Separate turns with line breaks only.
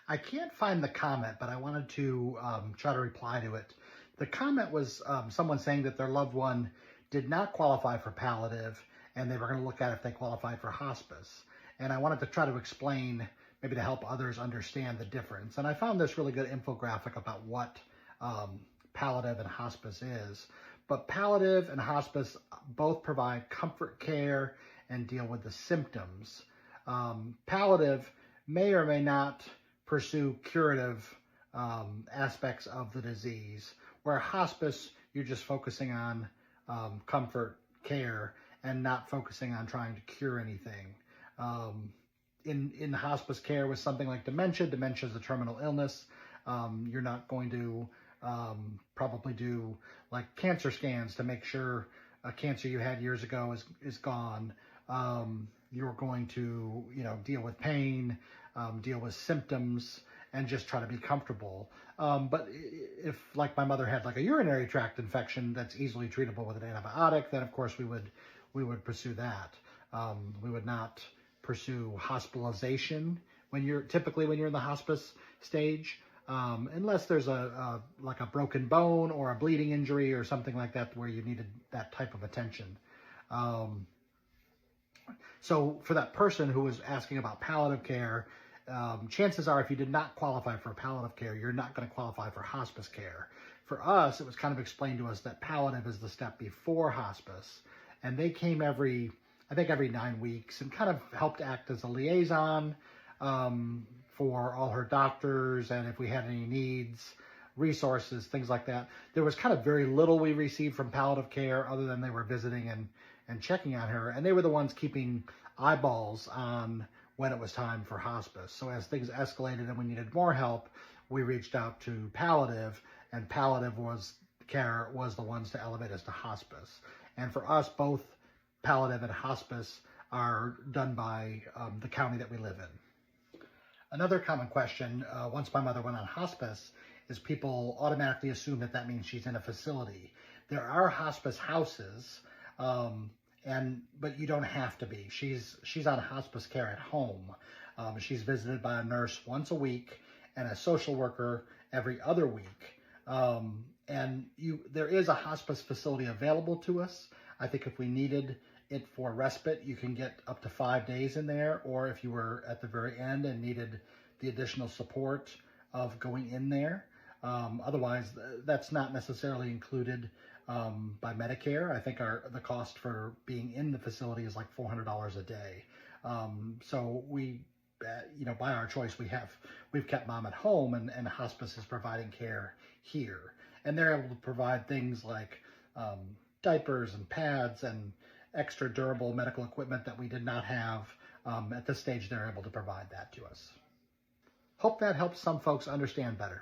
I can't find the comment, but I wanted to try to reply to it. The comment was someone saying that their loved one did not qualify for palliative, and they were going to look at if they qualified for hospice. And I wanted to try to explain, maybe to help others understand the difference. And I found this really good infographic about what palliative and hospice is. But palliative and hospice both provide comfort care and deal with the symptoms. Palliative may or may not pursue curative aspects of the disease, where hospice, you're just focusing on comfort care and not focusing on trying to cure anything. In hospice care with something like dementia is a terminal illness. You're not going to probably do like cancer scans to make sure a cancer you had years ago is gone. You're going to, deal with pain, deal with symptoms, and just try to be comfortable. But if, like my mother had like a urinary tract infection that's easily treatable with an antibiotic, then of course we would pursue that. We would not pursue hospitalization when you're in the hospice stage, unless there's like a broken bone or a bleeding injury or something like that where you needed that type of attention. So for that person who was asking about palliative care, chances are if you did not qualify for palliative care, you're not going to qualify for hospice care. For us, it was kind of explained to us that palliative is the step before hospice. And they came every 9 weeks and kind of helped act as a liaison for all her doctors, and if we had any needs, resources, things like that. There was kind of very little we received from palliative care other than they were visiting and checking on her, and they were the ones keeping eyeballs on when it was time for hospice. So as things escalated and we needed more help, we reached out to palliative, and palliative care was the ones to elevate us to hospice. And for us, both palliative and hospice are done by the county that we live in. Another common question, once my mother went on hospice, is people automatically assume that means she's in a facility. There are hospice houses, but you don't have to be. She's on hospice care at home. She's visited by a nurse once a week and a social worker every other week. There is a hospice facility available to us. I think if we needed it for respite, you can get up to 5 days in there, or if you were at the very end and needed the additional support of going in there. Otherwise, that's not necessarily included by Medicare. I think the cost for being in the facility is like $400 a day. So we, by our choice, we've kept mom at home, and hospice is providing care here. And they're able to provide things like diapers and pads and extra durable medical equipment that we did not have. At this stage, they're able to provide that to us. Hope that helps some folks understand better.